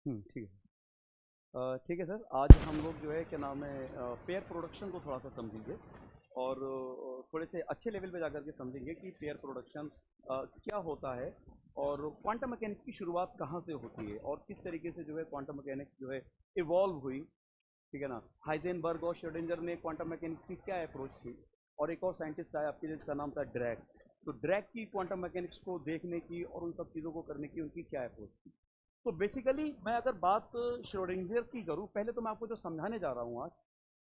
ठीक है। ठीक है सर, आज हम लोग जो है क्या नाम है पेयर प्रोडक्शन को थोड़ा सा समझेंगे और थोड़े से अच्छे लेवल पे जाकर के समझेंगे कि पेयर प्रोडक्शन क्या होता है और क्वांटम मैकेनिक्स की शुरुआत कहाँ से होती है और किस तरीके से जो है क्वांटम मैकेनिक्स जो है इवॉल्व हुई। ठीक है ना। हाइजेनबर्ग और श्रोडिंगर ने क्वांटम मैकेनिक्स की क्या अप्रोच थी और एक और साइंटिस्ट आया आपके जिसका नाम था ड्रैक। तो ड्रैक की क्वांटम मैकेनिक्स को देखने की और उन सब चीज़ों को करने की उनकी क्या अप्रोच थी। तो बेसिकली मैं अगर बात श्रोडिंगर की करूं, पहले तो मैं आपको जो समझाने जा रहा हूं आज,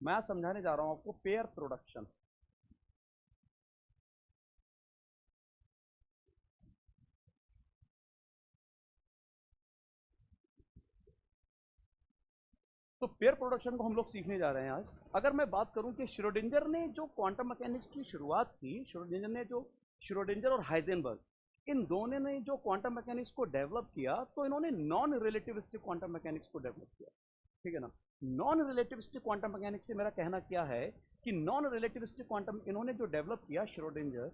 मैं आज समझाने जा रहा हूं आपको पेयर प्रोडक्शन। तो पेयर प्रोडक्शन को हम लोग सीखने जा रहे हैं आज। अगर मैं बात करूं कि श्रोडिंगर ने जो क्वांटम मैकेनिक्स की शुरुआत की, श्रोडिंगर और हाइजेनबर्ग इन दोनों ने जो क्वांटम मैकेनिक्स को डेवलप किया, तो इन्होंने नॉन रिलेटिविस्टिक क्वांटम मैकेनिक्स को डेवलप किया। ठीक है ना। नॉन रिलेटिविस्टिक क्वांटम मैकेनिक्स से मेरा कहना क्या है कि नॉन रिलेटिविस्टिक क्वांटम इन्होंने जो डेवलप किया श्रोडिंगर,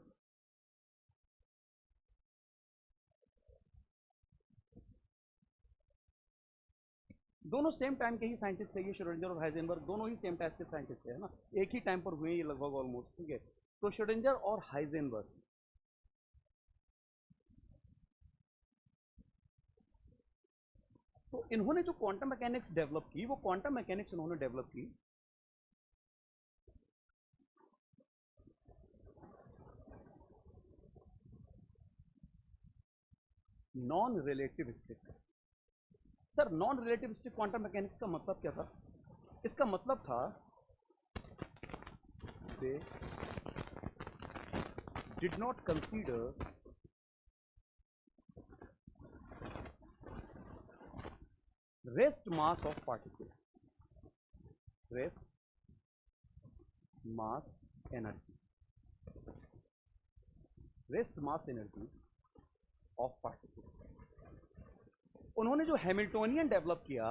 दोनों सेम टाइम के ही साइंटिस्ट थे। ये श्रोडिंगर और हाइजेनबर्ग दोनों ही सेम टाइप के साइंटिस्ट थे, है ना। एक ही टाइम पर हुए ये लगभग ऑलमोस्ट। ठीक है। तो श्रोडिंगर और हाइजेनबर्ग, तो इन्होंने जो क्वांटम मैकेनिक्स डेवलप की, वो क्वांटम मैकेनिक्स इन्होंने डेवलप की non relativistic. Sir, non relativistic quantum mechanics का मतलब क्या था? इसका मतलब था they did not consider rest mass of particle, rest mass energy, rest mass energy of particle. उन्होंने जो हैमिल्टोनियन डेवलप किया,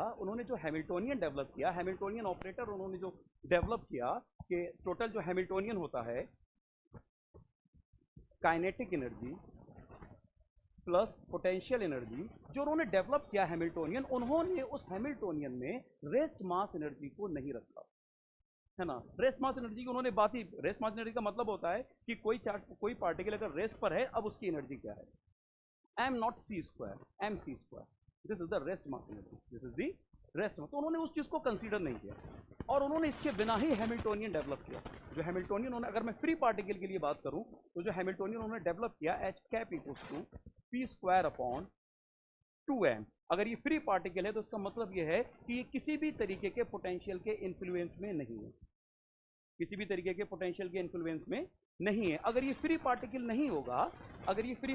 हैमिल्टोनियन ऑपरेटर उन्होंने जो डेवलप किया कि टोटल जो हैमिल्टोनियन होता है, kinetic energy plus potential energy, जो उन्होंने डेवलप किया हैमिल्टोनियन, उन्होंने उस हैमिल्टोनियन में रेस्ट मास एनर्जी को नहीं रखा, है ना। रेस्ट मास एनर्जी की उन्होंने बात ही, रेस्ट मास एनर्जी का मतलब होता है कि कोई पार्टिकल अगर रेस्ट पर है, अब उसकी एनर्जी क्या है, m not C square, m c square, this is the rest mass energy, this is the rest mass. तो उन्होंने उस चीज़ को कंसीडर नहीं किया और उन्होंने इसके बिना ही हैमिल्टोनियन डेवलप किया। जो हैमिल्टोनियन उन्होंने, अगर मैं फ्री पार्टिकल के लिए बात करूं, तो जो हैमिल्टोनियन उन्होंने डेवलप किया, h cap equals to p square upon 2m। अगर ये फ्री पार्टिकल है तो इसका मतलब ये है कि ये किसी भी तरीके के पोटेंशियल के इन्फ्लुएंस में नहीं है, किसी भी तरीके के पोटेंशियल के इन्फ्लुएंस में नहीं है। अगर ये फ्री पार्टिकल नहीं होगा, अगर ये फ्री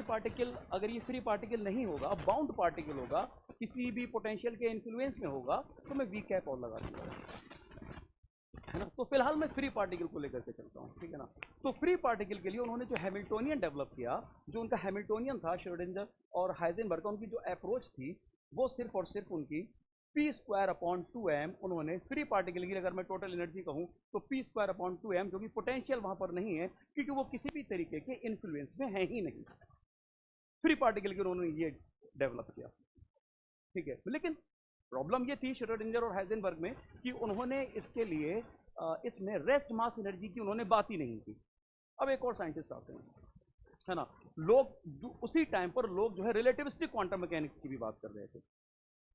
पार्टिकल नहीं होगा, बाउंड पार्टिकल होगा, किसी भी पोटेंशियल के इन्फ्लुएंस में होगा, तो मैं वी कैप और लगा दूंगा, है ना। तो फिलहाल मैं फ्री पार्टिकल को लेकर के चलता हूँ, ठीक है ना। तो फ्री पार्टिकल के लिए उन्होंने जो हैमिल्टोनियन डेवलप किया, जो उनका हैमिल्टोनियन था श्रोडिंगर और हाइजेनबर्ग, उनकी जो अप्रोच थी वो सिर्फ और सिर्फ उनकी पी स्क्वायर अपॉन 2m, उन्होंने फ्री पार्टिकल के लिए अगर मैं टोटल एनर्जी कहूँ तो पी स्क्वायर अपॉन 2m, जो कि पोटेंशियल वहां पर नहीं है क्योंकि वो किसी भी तरीके के इन्फ्लुएंस में है ही नहीं। फ्री पार्टिकल के उन्होंने ये डेवलप किया, ठीक है। लेकिन प्रॉब्लम ये थी श्रोडिंगर और हाइजेनबर्ग में कि उन्होंने इसके लिए इसमें रेस्ट मास एनर्जी की उन्होंने बात ही नहीं की। अब एक और साइंटिस्ट आते हैं, है ना। उसी टाइम पर लोग जो है रिलेटिविस्टिक क्वांटम मैकेनिक्स की भी बात कर रहे थे।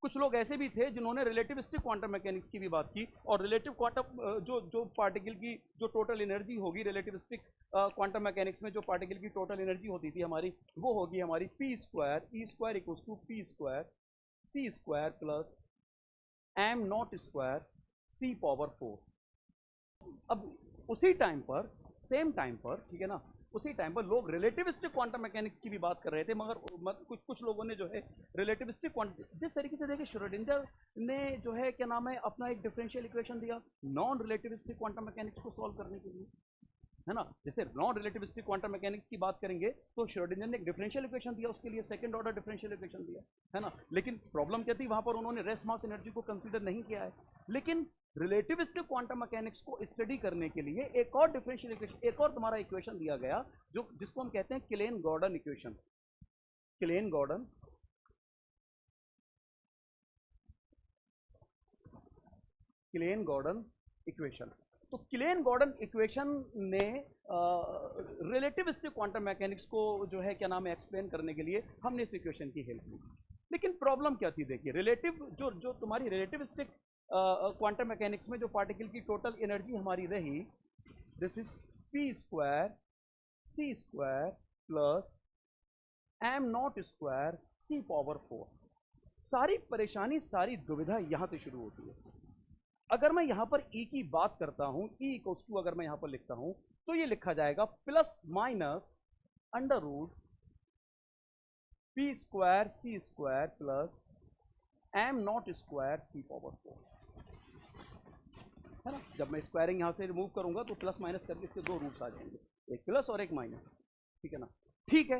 कुछ लोग ऐसे भी थे जिन्होंने रिलेटिविस्टिक क्वांटम मैकेनिक्स की भी बात की और रिलेटिव क्वांटम जो जो पार्टिकल की जो टोटल एनर्जी होगी रिलेटिविस्टिक क्वांटम मैकेनिक्स में, जो पार्टिकल की टोटल एनर्जी होती थी हमारी, वो होगी हमारी p square e square equals to p square C square plus am not square C power 4। अब उसी टाइम पर, सेम टाइम पर, ठीक है ना, उसी टाइम पर लोग रिलेटिविस्टिक क्वांटम मैकेनिक्स की भी बात कर रहे थे, मगर कुछ लोगों ने जो है रिलेटिविस्टिक क्वांटम, जिस तरीके से देखिए श्रोडिंगर ने जो है क्या नाम है अपना एक डिफरेंशियल इक्वेशन दिया नॉन रिलेटिविस्टिक क्वांटम मैकेनिक्स को सॉल्व करने के लिए, है ना। जैसे नॉन रिलेटिविस्टिक क्वांटम मैकेनिक्स की बात करेंगे तो श्रोडिंगर ने एक डिफरेंशियल इक्वेशन दिया, उसके लिए सेकंड ऑर्डर डिफरेंशियल इक्वेशन दिया, है ना। लेकिन प्रॉब्लम क्या थी, वहां पर उन्होंने रेस्ट मास एनर्जी को कंसीडर नहीं किया है। लेकिन रिलेटिविस्टिक क्वांटम मैकेनिक्स को स्टडी करने के लिए एक और डिफरेंशियल इक्वेशन, एक और तुम्हारा इक्वेशन दिया गया, जो जिसको हम कहते हैं Klein Gordon equation. Klein Gordon Klein Gordon equation. तो क्लेन गॉर्डन इक्वेशन ने रिलेटिविस्टिक क्वांटम मैकेनिक्स को जो है क्या नाम है एक्सप्लेन करने के लिए हमने इस इक्वेशन की हेल्प ली। लेकिन प्रॉब्लम क्या थी, देखिए रिलेटिव जो तुम्हारी रिलेटिविस्टिक क्वांटम मैकेनिक्स में जो पार्टिकल की टोटल एनर्जी हमारी रही, this is P square C square plus am not square C power 4। सारी परेशानी सारी दुविधा यहां से शुरू होती है। अगर मैं यहां पर E की बात करता हूं, E इक्वल्स टू अगर मैं यहां पर लिखता हूं तो ये लिखा जाएगा plus minus under root P square C square plus am not square C power 4, है ना। जब मैं स्क्वायरिंग यहां से रिमूव करूंगा तो प्लस माइनस करके इसके दो रूट्स आ जाएंगे, एक प्लस और एक माइनस, ठीक है ना। ठीक है,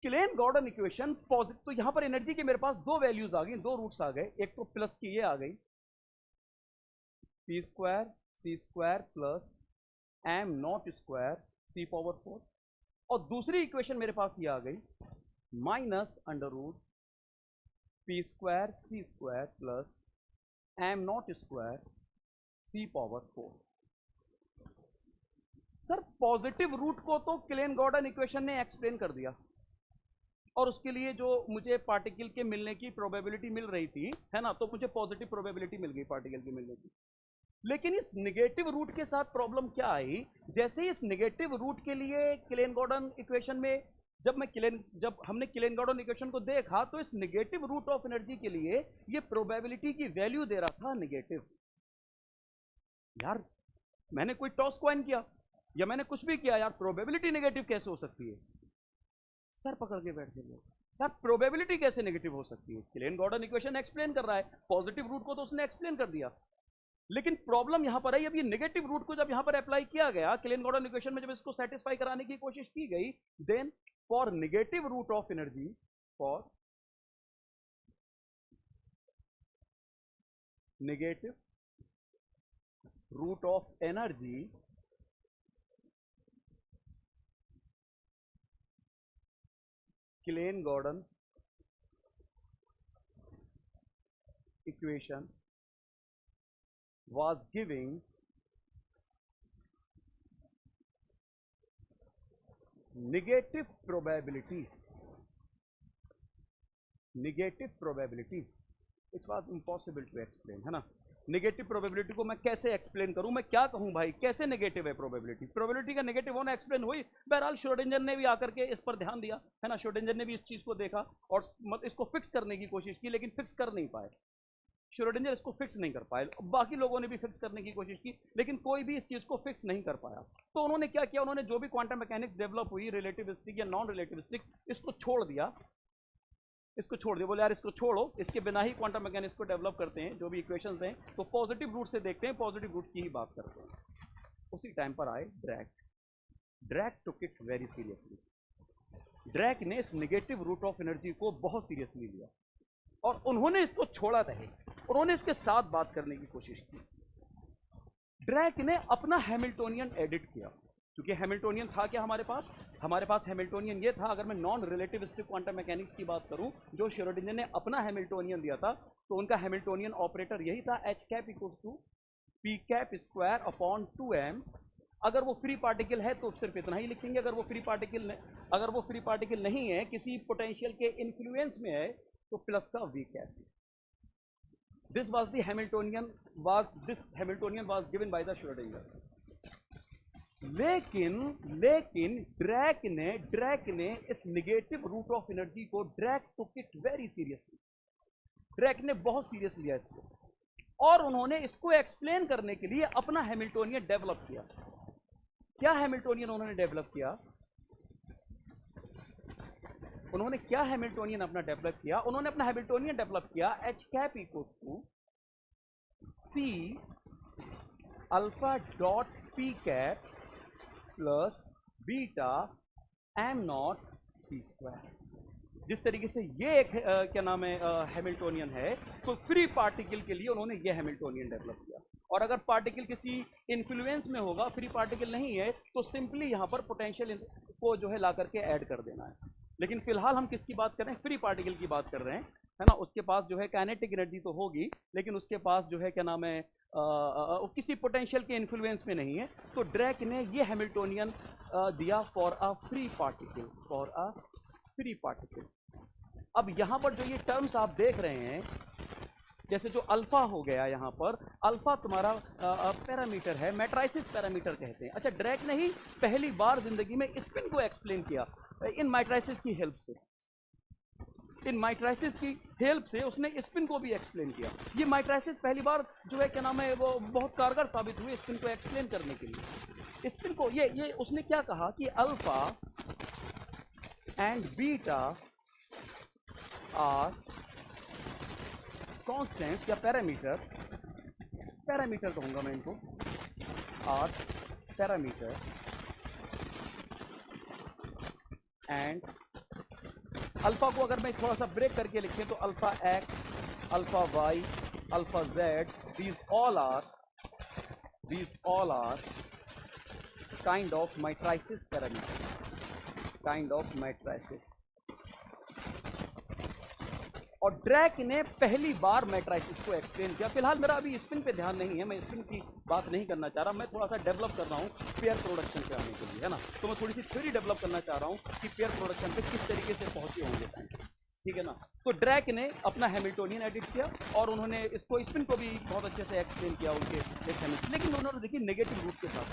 क्लेन गॉर्डन इक्वेशन पॉजिटिव, तो यहां पर एनर्जी के मेरे पास दो वैल्यूज आ गई, दो रूट्स आ गए, एक तो प्लस की ये आ गई P square C square plus am not square C power 4, और दूसरी इक्वेशन मेरे पास ये आ गई minus under root P square C square plus am not square C power 4। Sir positive root को तो क्लेन गॉर्डन इक्वेशन ने एक्सप्लेन कर दिया, और उसके लिए जो मुझे पार्टिकल के मिलने की प्रोबेबिलिटी मिल रही थी, है ना, तो मुझे पॉजिटिव प्रोबेबिलिटी मिल गई पार्टिकल की मिलने की। लेकिन इस नेगेटिव रूट के साथ प्रॉब्लम क्या आई, जैसे इस नेगेटिव रूट के लिए क्लेन गॉर्डन इक्वेशन में जब हमने क्लेन गॉर्डन इक्वेशन को देखा तो इस नेगेटिव रूट ऑफ एनर्जी के लिए ये प्रोबेबिलिटी की वैल्यू दे रहा था नेगेटिव। यार मैंने कोई टॉस कॉइन किया या मैंने कुछ भी किया, यार प्रोबेबिलिटी नेगेटिव कैसे हो सकती है? सर पकड़ के बैठ गए यार, प्रोबेबिलिटी कैसे नेगेटिव हो सकती है? क्लेन गॉर्डन इक्वेशन एक्सप्लेन कर रहा है, पॉजिटिव रूट को तो उसने एक्सप्लेन कर दिया, लेकिन प्रॉब्लम यहां पर है, अब ये नेगेटिव रूट को जब यहां पर अप्लाई किया गया क्लेन गॉर्डन इक्वेशन में, जब इसको सेटिस्फाई कराने की कोशिश की गई, then for negative root of energy, for negative root of energy Klein Gordon equation was giving negative probability it was impossible to explain, है ना। नेगेटिव प्रोबेबिलिटी को मैं कैसे एक्सप्लेन करूं, मैं क्या कहूं भाई, कैसे नेगेटिव है प्रोबेबिलिटी का नेगेटिव होना एक्सप्लेन हुई। बहरहाल श्रोडिंगर ने भी आकर के इस पर ध्यान दिया, है ना, श्रोडिंगर ने भी इस चीज को देखा और इसको फिक्स करने की कोशिश की, लेकिन फिक्स कर नहीं पाए। श्रोडिंगर इसको फिक्स नहीं कर पाए, बाकी लोगों ने भी फिक्स करने की कोशिश की, लेकिन कोई भी इस चीज को फिक्स नहीं कर पाया। तो उन्होंने क्या किया, उन्होंने जो भी क्वांटम मैकेनिक्स डेवलप हुई, रिलेटिविस्टिक या नॉन रिलेटिविस्टिक, इसको छोड़ दिया, बोले यार इसको छोड़ो, इसके बिना ही क्वांटम मैकेनिक्स को डेवलप करते हैं, जो भी इक्वेशंस हैं तो पॉजिटिव रूट से देखते हैं, पॉजिटिव रूट की ही बात करते हैं। उसी टाइम पर आए ड्रैक टुक इट वेरी सीरियसली। ड्रैक ने इस नेगेटिव रूट ऑफ एनर्जी को बहुत सीरियसली लिया और उन्होंने इसको छोड़ा नहीं, उन्होंने इसके साथ बात करने की कोशिश की। ड्रैक ने अपना हैमिल्टोनियन एडिट किया, क्योंकि हैमिल्टोनियन था क्या हमारे पास हैमिल्टोनियन ये था, अगर मैं नॉन रिलेटिविस्टिक क्वांटम मैकेनिक्स की बात करूं, जो श्रोडिंगर ने अपना हैमिल्टोनियन दिया था, तो उनका हैमिल्टोनियन ऑपरेटर यही था, h cap equals to p cap square upon 2m। अगर वो फ्री पार्टिकल है तो सिर्फ इतना ही लिखेंगे, अगर वो फ्री पार्टिकल नहीं है, किसी पोटेंशियल के इन्फ्लुएंस में है, तो प्लस का v cap. This Hamiltonian was given by the Schrödinger। लेकिन ड्रैक ने इस नेगेटिव रूट ऑफ एनर्जी को ड्रैक टुक इट वेरी सीरियसली। ड्रैक ने बहुत सीरियस लिया इसको, और उन्होंने इसको एक्सप्लेन करने के लिए अपना हैमिल्टोनियन डेवलप किया। क्या हैमिल्टोनियन उन्होंने डेवलप किया? उन्होंने क्या हैमिल्टोनियन अपना डेवलप किया? उन्होंने अपना हैमिल्टोनियन डेवलप किया h cap equals to c alpha dot p cap plus beta m नॉट c स्क्वायर। जिस तरीके से ये एक क्या नाम है हैमिल्टोनियन है, तो फ्री पार्टिकल के लिए उन्होंने ये हैमिल्टोनियन डेवलप किया। और अगर पार्टिकल किसी इन्फ्लुएंस में होगा, फ्री पार्टिकल नहीं है, तो सिंपली यहाँ पर पोटेंशियल को जो है ला करके ऐड कर देना है। लेकिन फिलहाल हम किसकी बात कर रहे हैं? फ्री पार्टिकल की बात कर रहे हैं। है ना, उसके पास जो है काइनेटिक एनर्जी तो होगी, लेकिन उसके पास जो है क्या नाम है किसी पोटेंशियल के इन्फ्लुएंस में नहीं है। तो ड्रैक ने ये हैमिल्टोनियन दिया for a free particle, for a free particle. अब यहाँ पर जो ये टर्म्स आप देख रहे हैं, जैसे जो अल्फा हो गया यहाँ पर, अल्फा तुम्हारा पैरामीटर है, मैट्राइसिस पैरामीटर कहते हैं। अच्छा, ड्रैक ने ही पहली बार जिंदगी में स्पिन को एक्सप्लेन किया इन माइट्राइसिस की हेल्प से, इन माइट्राइसिस की हेल्प से उसने स्पिन को भी एक्सप्लेन किया। ये माइट्राइसिस पहली बार जो है क्या नाम है वो बहुत कारगर साबित हुई स्पिन को एक्सप्लेन करने के लिए। स्पिन को ये उसने क्या कहा कि alpha and beta are constants या पैरामीटर, पैरामीटर कहूंगा मैं इनको, आर पैरामीटर एंड अल्फा को अगर मैं थोड़ा सा ब्रेक करके लिखें तो alpha X, alpha Y, alpha Z, these all are kind of matrices parameters, kind of matrices। और ड्रैक ने पहली बार मैट्राइसिस को एक्सप्लेन किया। फिलहाल मेरा अभी स्पिन पे ध्यान नहीं है, मैं स्पिन की बात नहीं करना चाह रहा, मैं थोड़ा सा डेवलप कर रहा हूँ पेयर प्रोडक्शन पे आने के लिए, है ना। तो मैं थोड़ी सी थ्योरी डेवलप करना चाह रहा हूँ कि पेयर प्रोडक्शन पे किस तरीके से पहुंचे होंगे, ठीक है ना। तो ड्रैक ने अपना हैमिल्टोनियन एडिट किया और उन्होंने इसको स्पिन को भी बहुत अच्छे से एक्सप्लेन किया उनके लेकिन उन्होंने देखिए नेगेटिव रूट के साथ,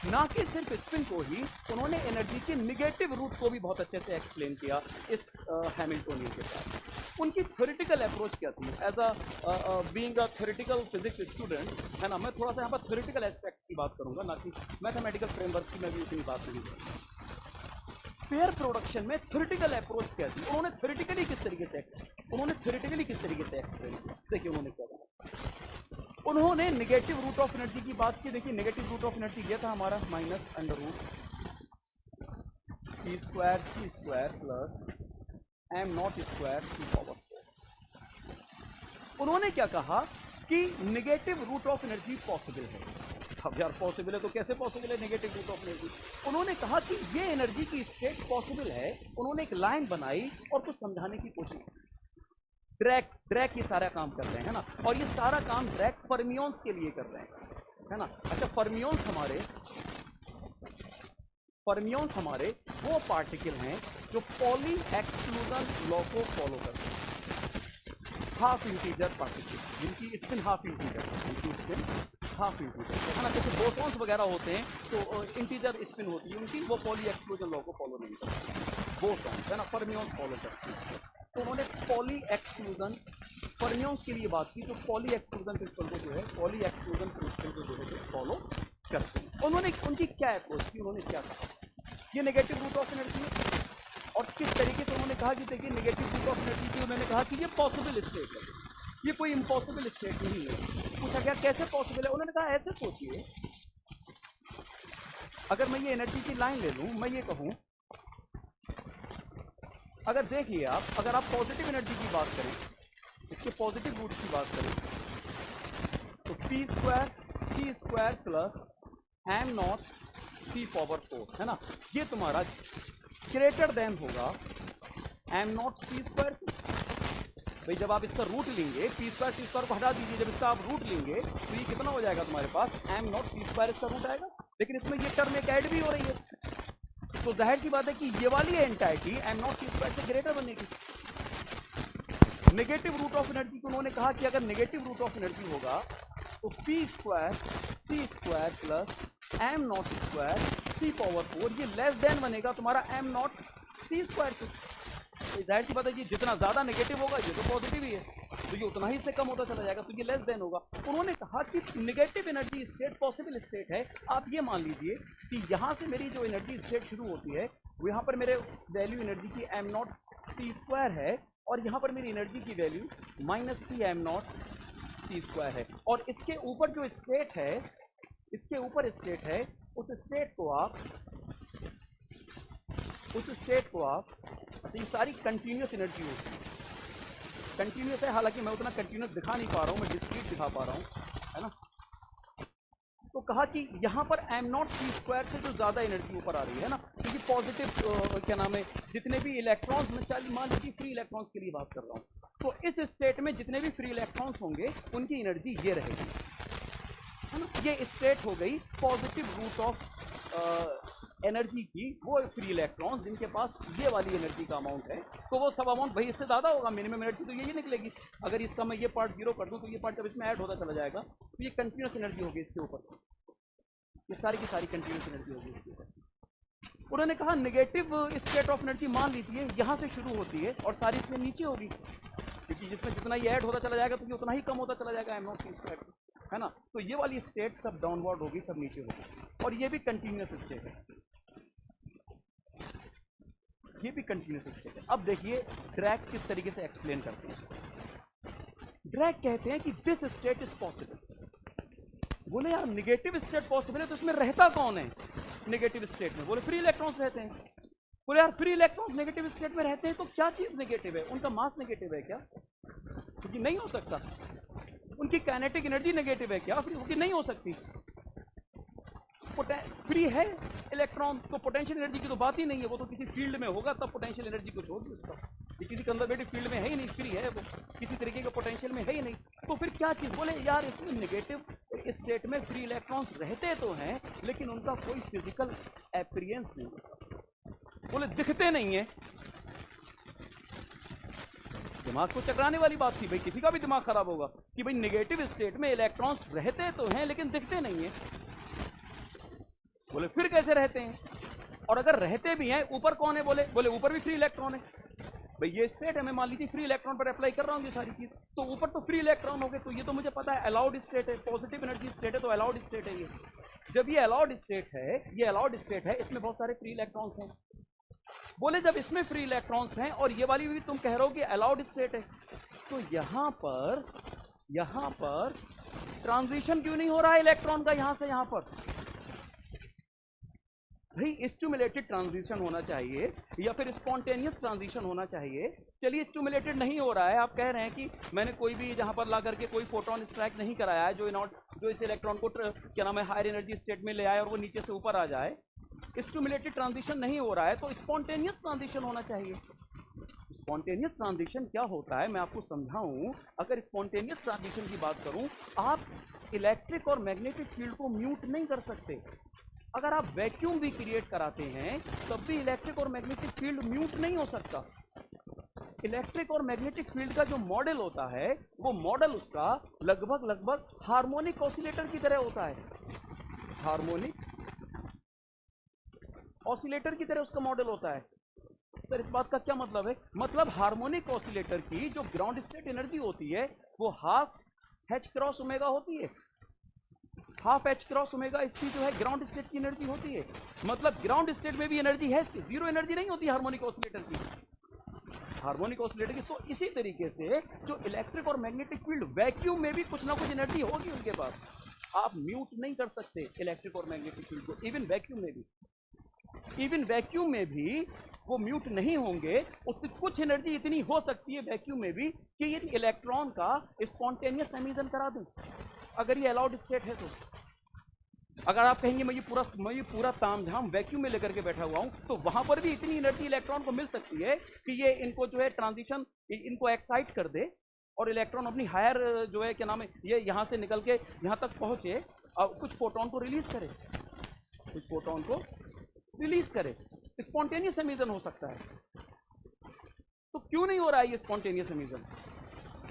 ना कि सिर्फ स्पिन को ही, उन्होंने एनर्जी के नेगेटिव रूट को भी बहुत अच्छे से एक्सप्लेन किया इस हैमिल्टोनियन के साथ। उनकी थ्योरेटिकल अप्रोच क्या थी, as a being a theoretical physics student, है ना, मैं थोड़ा सा यहाँ पर थ्योरेटिकल एस्पेक्ट की बात करूंगा, ना कि मैथमेटिकल फ्रेमवर्क की मैं भी इतनी बात नहीं करूँगा। पेयर प्रोडक्शन में थ्योरेटिकल अप्रोच क्या थी, उन्होंने थ्योरेटिकली किस तरीके से एक्सप्लेन किया। देखिए उन्होंने क्या कहा, उन्होंने नेगेटिव रूट ऑफ एनर्जी की बात की। देखिए नेगेटिव रूट ऑफ एनर्जी ये था हमारा minus under root C square plus am not square C power 4। उन्होंने क्या कहा कि negative root of energy possible है। अब यार पॉसिबल है तो कैसे पॉसिबल है नेगेटिव रूट ऑफ एनर्जी? उन्होंने कहा कि ये एनर्जी की स्टेट पॉसिबल है। उन्होंने एक लाइन बनाई और कुछ समझाने की कोशिश की। ड्रैक ये सारा काम कर रहे हैं ना, और ये सारा काम ड्रैक फर्मियोन्स के लिए कर रहे हैं, है ना। अच्छा, फर्मियोन्स हमारे वो पार्टिकल हैं जो पॉली एक्सक्लूजन लॉ को फॉलो करते हैं। हाफ इंटीजर पार्टिकल जिनकी स्पिन हाफ इंटीजर है ना, जैसे बोसॉन्स वगैरह होते हैं तो इंटीजर स्पिन होती है उनकी, वो पॉली एक्सक्लूजन लॉ को फॉलो नहीं करते। बोसॉन्स है ना, फर्मियोन्स फॉलो करते हैं। तो उन्होंने पॉली एक्सक्लूजन फर्मियोन्स के लिए बात की, तो पॉली एक्सक्लूजन प्रिंसिपल को जो है फॉलो करते हैं। उन्होंने उनकी क्या अप्रोच की, उन्होंने क्या कहा, ये नेगेटिव रूट ऑफ एनर्जी है। और किस तरीके से उन्होंने कहा कि देखिए नेगेटिव रूट ऑफ एनर्जी की उन्होंने कहा कि ये पॉसिबल स्टेट है, ये कोई इम्पॉसिबल स्टेट नहीं है। पूछा क्या कैसे पॉसिबल है? उन्होंने कहा ऐसे सोचिए, अगर मैं ये एनर्जी की लाइन ले लूं, मैं ये कहूं, अगर देखिए अगर आप पॉजिटिव एनर्जी की बात करें, इसके पॉजिटिव रूट की बात करें, तो C square plus am not C power 4, है ना, ये तुम्हारा ग्रेटर देन होगा एम नॉट सी स्क्वायर। भाई जब आप इसका रूट लेंगे, पी स्क्वायर सी स्क्वायर को हटा दीजिए, जब इसका आप रूट लेंगे तो ये कितना हो जाएगा तुम्हारे पास, एम नॉट सी स्क्वायर इसका रूट आएगा। लेकिन इसमें ये टर्म एक ऐड भी हो रही है, तो जाहिर सी बात है कि ये वाली entity M not C square से ग्रेटर बनेगी। नेगेटिव रूट ऑफ एनर्जी को उन्होंने कहा कि अगर नेगेटिव रूट ऑफ एनर्जी होगा तो P square C square plus am not square C power 4, ये लेस देन बनेगा तुम्हारा एम नॉट सी स्क्वायर से। तो जाहिर सी बात है कि जितना ज्यादा नेगेटिव होगा ये तो पॉजिटिव ही है, तो ये उतना ही से कम होता चला जाएगा, तो ये लेस देन होगा। उन्होंने कहा कि negative energy state possible state है। आप ये मान लीजिए कि यहाँ से मेरी जो एनर्जी स्टेट शुरू होती है, वो यहाँ पर मेरे वैल्यू एनर्जी की एम नॉट सी स्क्वायर है, और यहाँ पर मेरी एनर्जी की value minus T M not C square है। और इसके ऊपर जो स्टेट है, इसके ऊपर स्टेट है, उस स्टेट को आप ये सारी कंटिन्यूस एनर्जी होती है, कंटिन्यूस है, हालांकि मैं उतना कंटिन्यूस दिखा नहीं पा रहा हूँ, मैं डिस्क्रीट दिखा पा रहा हूँ, है ना। तो कहा कि यहाँ पर एम नॉट सी स्क्वायर से जो ज़्यादा एनर्जी ऊपर आ रही है ना, क्योंकि पॉजिटिव क्या नाम है, जितने भी इलेक्ट्रॉन्स, मैं मान लीजिए फ्री इलेक्ट्रॉन्स के लिए बात कर रहा हूँ, तो इस स्टेट में जितने भी फ्री इलेक्ट्रॉन्स होंगे उनकी एनर्जी ये रहेगी, है ना। ये स्टेट हो गई पॉजिटिव रूट ऑफ एनर्जी की, वो फ्री इलेक्ट्रॉन्स जिनके पास ये वाली एनर्जी का अमाउंट है, तो वो सब अमाउंट भाई इससे ज़्यादा होगा, मिनिमम एनर्जी तो यही निकलेगी। अगर इसका मैं ये पार्ट जीरो कर दूँ तो ये पार्ट जब इसमें ऐड होता चला जाएगा तो ये कंटिन्यूस एनर्जी होगी इसके ऊपर, ये सारी की सारी कंटिन्यूस एनर्जी होगी इसके ऊपर। उन्होंने कहा नेगेटिव स्टेट ऑफ एनर्जी मान लीजिए यहाँ से शुरू होती है और सारी इसमें नीचे होगी, क्योंकि जिसमें जितना ये ऐड होता चला जाएगा तो ये उतना ही कम होता चला जाएगा एम नॉट सी स्क्वायर, है ना। तो ये वाली स्टेट सब डाउनवर्ड होगी, सब नीचे होगी, और ये भी कंटिन्यूस स्टेट है, ये भी कंटिन्यूस स्टेट है। अब देखिए ड्रैग किस तरीके से एक्सप्लेन करते हैं। ड्रैग कहते हैं कि दिस स्टेट इज पॉसिबल। बोले यार नेगेटिव स्टेट पॉसिबल है तो इसमें रहता कौन है नेगेटिव स्टेट में? बोले फ्री इलेक्ट्रॉन्स रहते हैं। बोले यार फ्री इलेक्ट्रॉन्स नेगेटिव स्टेट में रहते हैं तो क्या चीज नेगेटिव है? उनका मास नेगेटिव है क्या? क्योंकि नहीं हो सकता। उनकी काइनेटिक एनर्जी नेगेटिव है क्या? क्योंकि नहीं हो सकती। फ्री है इलेक्ट्रॉन तो पोटेंशियल एनर्जी की तो बात ही नहीं है, वो तो किसी फील्ड में होगा तब पोटेंशियल एनर्जी कुछ होगी उसका, ये किसी कंजर्वेटिव फील्ड में है ही नहीं, फ्री है वो, किसी तरीके का पोटेंशियल में है ही नहीं, तो फिर क्या चीज़? बोले यार इसमें नेगेटिव स्टेट में फ्री इलेक्ट्रॉन्स रहते तो हैं लेकिन उनका कोई फिजिकल अपीयरेंस नहीं, बोले दिखते नहीं है। दिमाग को चकराने वाली बात थी भाई, किसी का भी दिमाग खराब होगा कि भाई नेगेटिव स्टेट में इलेक्ट्रॉन्स रहते तो हैं लेकिन दिखते नहीं है। बोले फिर कैसे रहते हैं? और अगर रहते भी हैं ऊपर कौन है? बोले ऊपर भी फ्री इलेक्ट्रॉन है। भाई ये स्टेट है, मैं मान लीजिए फ्री इलेक्ट्रॉन पर अप्लाई कर रहा हूँ ये सारी चीज, तो ऊपर तो फ्री इलेक्ट्रॉन हो गए, तो ये तो मुझे पता है अलाउड स्टेट है, पॉजिटिव एनर्जी स्टेट है, तो अलाउड स्टेट है ये। जब ये अलाउड स्टेट है, ये अलाउड स्टेट है, इसमें बहुत सारे फ्री इलेक्ट्रॉन्स हैं। बोले जब इसमें फ्री इलेक्ट्रॉन्स हैं और ये वाली भी तुम कह रहे हो कि अलाउड स्टेट है, तो यहाँ पर ट्रांजिशन क्यों नहीं हो रहा है इलेक्ट्रॉन का यहां से यहां पर? भाई स्टिमुलेटेड ट्रांजिशन होना चाहिए या फिर स्पॉन्टेनियस ट्रांजिशन होना चाहिए। चलिए स्टिमुलेटेड नहीं हो रहा है, आप कह रहे हैं कि मैंने कोई भी जहां पर ला करके कोई फोटोन स्ट्राइक नहीं कराया है जो इस इलेक्ट्रॉन को क्या नाम है हायर एनर्जी स्टेट में ले आए और वो नीचे से ऊपर आ जाए। स्टिमुलेटेड ट्रांजिशन नहीं हो रहा है तो स्पॉन्टेनियस ट्रांजिशन होना चाहिए। स्पॉन्टेनियस ट्रांजिशन क्या होता है मैं आपको समझाऊं। अगर स्पॉन्टेनियस ट्रांजिशन की बात करूं, आप इलेक्ट्रिक और मैग्नेटिक फील्ड को म्यूट नहीं कर सकते। अगर आप वैक्यूम भी क्रिएट कराते हैं तब भी इलेक्ट्रिक और मैग्नेटिक फील्ड म्यूट नहीं हो सकता। इलेक्ट्रिक और मैग्नेटिक फील्ड का जो मॉडल होता है वो मॉडल उसका लगभग हार्मोनिक ऑसिलेटर की तरह होता है। हार्मोनिक ऑसिलेटर की तरह उसका मॉडल होता है। सर इस बात का क्या मतलब है? मतलब हार्मोनिक ऑसिलेटर की जो ग्राउंड स्टेट एनर्जी होती है वो हाफ एच क्रॉस ओमेगा होती है। हाफ एच क्रॉस ओमेगा इसकी जो है ग्राउंड स्टेट की एनर्जी होती है। मतलब ग्राउंड स्टेट में भी एनर्जी है, इसकी जीरो एनर्जी नहीं होती हार्मोनिक ऑसिलेटर की। हार्मोनिक ऑसिलेटर की तो इसी तरीके से जो इलेक्ट्रिक और मैग्नेटिक फील्ड वैक्यूम में भी कुछ ना कुछ एनर्जी होगी उनके पास। आप म्यूट नहीं कर सकते इलेक्ट्रिक और मैग्नेटिक फील्ड को। इवन वैक्यूम में भी वो म्यूट नहीं होंगे। उसकी कुछ एनर्जी इतनी हो सकती है वैक्यूम में भी कि ये इलेक्ट्रॉन का स्पॉन्टेनियस एमिशन करा दें, अगर ये अलाउड स्टेट है तो। अगर आप कहेंगे मैं ये पूरा तामझाम वैक्यूम में लेकर के बैठा हुआ हूं, तो वहां पर भी इतनी एनर्जी इलेक्ट्रॉन को मिल सकती है कि ये इनको जो है ट्रांजिशन इनको एक्साइट कर दे और इलेक्ट्रॉन अपनी हायर जो है क्या नाम है ये यहां से निकल के यहां तक पहुंचे और कुछ फोटोन को रिलीज करे, स्पॉन्टेनियस एमिशन हो सकता है। तो क्यों नहीं हो रहा है ये स्पॉन्टेनियस एमिशन?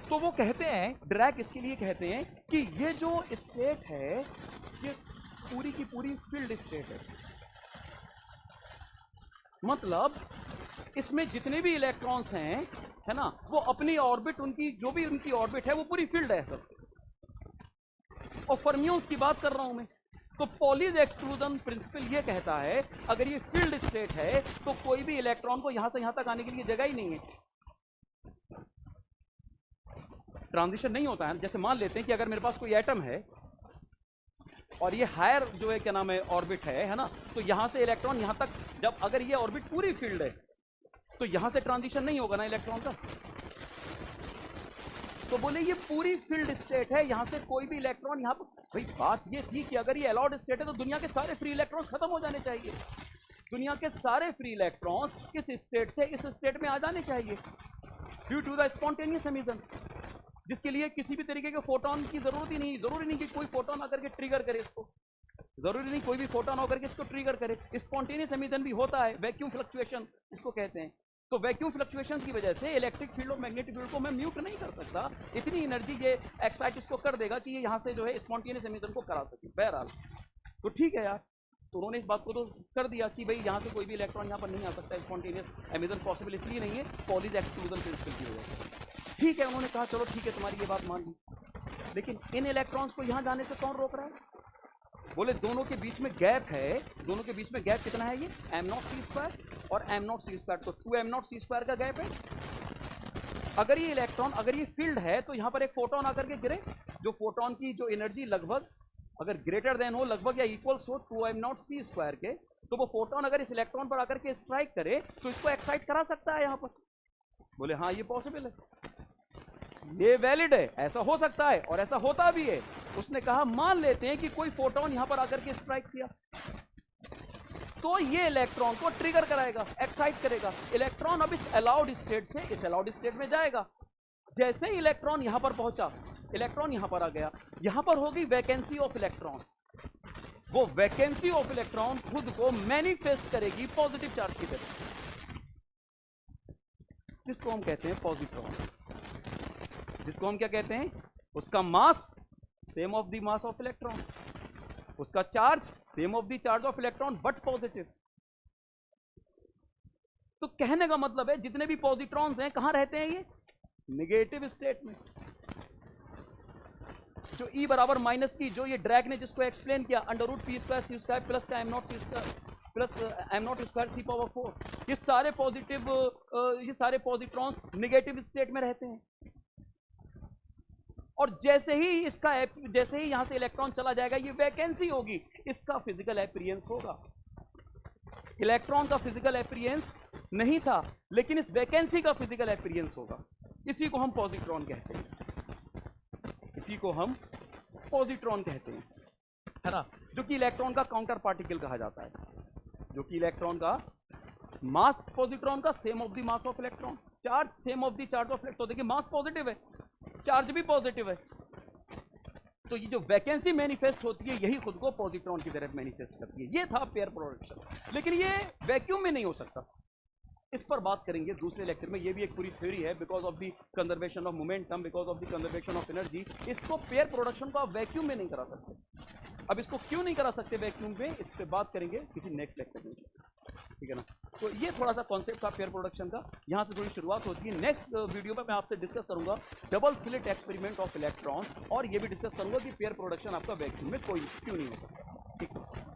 तो वो कहते हैं, ड्रैग इसके लिए कहते हैं कि ये जो स्टेट है ये पूरी की पूरी फील्ड स्टेट है। मतलब इसमें जितने भी इलेक्ट्रॉन्स हैं, है ना, वो अपनी ऑर्बिट उनकी जो भी उनकी ऑर्बिट है वो पूरी फील्ड है सब। और फर्मियोन्स की बात कर रहा हूं मैं। तो पॉलीज एक्सक्लूजन प्रिंसिपल ये कहता है अगर ये फील्ड स्टेट है तो कोई भी इलेक्ट्रॉन को यहां से यहां तक आने के लिए जगह ही नहीं है। ट्रांजिशन नहीं होता है। जैसे मान लेते हैं कि अगर मेरे पास कोई एटम है और ये हायर जो है क्या नाम है ऑर्बिट है ना, तो यहां से इलेक्ट्रॉन यहां तक जब अगर ये ऑर्बिट पूरी फील्ड है तो यहां से ट्रांजिशन नहीं होगा ना इलेक्ट्रॉन का। तो बोले ये पूरी फील्ड स्टेट है, यहां से कोई भी इलेक्ट्रॉन यहां पर। भाई बात ये थी कि अगर ये अलाउड स्टेट है तो दुनिया के सारे फ्री इलेक्ट्रॉन्स खत्म हो जाने चाहिए। दुनिया के सारे फ्री इलेक्ट्रॉन्स इस स्टेट से इस स्टेट में आ जाने चाहिए। Due to the spontaneous emission, जिसके लिए किसी भी तरीके के फोटोन की जरूरत ही नहीं, जरूरी नहीं कि कोई फोटोन आकर के ट्रिगर करे इसको, जरूरी नहीं कोई भी फोटोन होकर के इसको ट्रिगर करे। स्पॉन्टेनियस एमिशन भी होता है, वैक्यूम फ्लक्चुएशन इसको कहते हैं। तो वैक्यूम फ्लक्चुएशन की वजह से इलेक्ट्रिक फील्ड और मैग्नेटिक फील्ड को मैं म्यूट नहीं कर सकता, इतनी एनर्जी ये एक्साइट इसको कर देगा कि ये यहाँ से जो है स्पॉन्टेनियस एमिशन को करा सके। बहरहाल तो ठीक है यार, तो उन्होंने इस बात को तो कर दिया कि भाई यहाँ से कोई भी इलेक्ट्रॉन यहाँ पर नहीं आ सकता, स्पॉन्टेनियस एमिशन पॉसिबल इसलिए नहीं है, पॉलीज एक्सक्लूजन प्रिंसिपल की वजह से। ठीक है, उन्होंने कहा चलो ठीक है तुम्हारी ये बात मान ली, लेकिन इन इलेक्ट्रॉन्स को यहाँ जाने से कौन रोक रहा है? बोले दोनों के बीच में गैप है, दोनों के बीच में गैप कितना है? ये m0c² और m0c², तो 2m0c² का गैप है। अगर ये इलेक्ट्रॉन, अगर ये फील्ड है तो यहाँ पर एक फोटोन आकर के गिरे, जो फोटोन की जो एनर्जी लगभग अगर ग्रेटर देन हो, लगभग या इक्वल्स हो 2m0c² के, तो वो फोटोन अगर इस इलेक्ट्रॉन पर आकर के स्ट्राइक करे तो इसको एक्साइट करा सकता है यहाँ पर। बोले हाँ ये पॉसिबल है, ये वैलिड है, ऐसा हो सकता है और ऐसा होता भी है। उसने कहा मान लेते हैं कि कोई फोटोन यहां पर आकर के स्ट्राइक किया तो ये इलेक्ट्रॉन को ट्रिगर कराएगा, एक्साइट करेगा। इलेक्ट्रॉन अब इस अलाउड स्टेट से इस अलाउड स्टेट में जाएगा। जैसे ही इलेक्ट्रॉन यहां पर पहुंचा, इलेक्ट्रॉन यहां पर आ गया, यहां पर होगी वैकेंसी ऑफ इलेक्ट्रॉन। वो वैकेंसी ऑफ इलेक्ट्रॉन खुद को मैनिफेस्ट करेगी पॉजिटिव चार्ज की तरह, जिसको हम कहते हैं पॉजिट्रॉन, जिसको हम क्या कहते हैं? उसका mass same of the mass of electron, उसका charge same of the charge of electron but positive. तो कहने का मतलब है जितने भी पॉजिट्रॉन्स हैं कहां रहते हैं? ये नेगेटिव स्टेट में। जो E बराबर माइनस की, जो ये ड्रैग ने जिसको एक्सप्लेन किया, √p²c² प्लस का m0c² प्लस m0²c⁴, ये सारे पॉजिटिव, ये सारे पॉजिट्रॉन्स नेगेटिव स्टेट में रहते हैं। और जैसे ही यहां से इलेक्ट्रॉन चला जाएगा, ये वैकेंसी होगी, इसका फिजिकल अपीयरेंस होगा। इलेक्ट्रॉन का फिजिकल अपीयरेंस नहीं था, लेकिन इस वैकेंसी का फिजिकल अपीयरेंस होगा। इसी को हम पॉजिट्रॉन कहते हैं, इसी को हम पॉजिट्रॉन कहते हैं, है ना? जो कि इलेक्ट्रॉन का काउंटर पार्टिकल कहा जाता है, जो कि इलेक्ट्रॉन का मास पॉजिट्रॉन का same of the mass of electron, charge same of the charge of electron. देखिए मास पॉजिटिव है, चार्ज भी पॉजिटिव है, तो ये जो वैकेंसी मैनिफेस्ट होती है यही खुद को पॉजिट्रॉन की तरफ मैनिफेस्ट करती है। ये था पेयर प्रोडक्शन, लेकिन ये वैक्यूम में नहीं हो सकता। इस पर बात करेंगे दूसरे लेक्चर में। ये भी एक पूरी थ्योरी है, because of the conservation of momentum, because of the conservation of energy. इसको पेयर प्रोडक्शन को आप वैक्यूम में नहीं करा सकते। अब इसको क्यों नहीं करा सकते वैक्यूम में, इस पर बात करेंगे किसी नेक्स्ट लेक्चर में, ठीक है ना? तो ये थोड़ा सा कॉन्सेप्ट था पेयर प्रोडक्शन का, यहाँ से थोड़ी शुरुआत होती है। नेक्स्ट वीडियो में मैं आपसे डिस्कस करूंगा double slit experiment of electron, और ये भी डिस्कस करूंगा कि पेयर प्रोडक्शन आपका वैक्यूम में कोई क्यों नहीं हो सकता। ठीक है।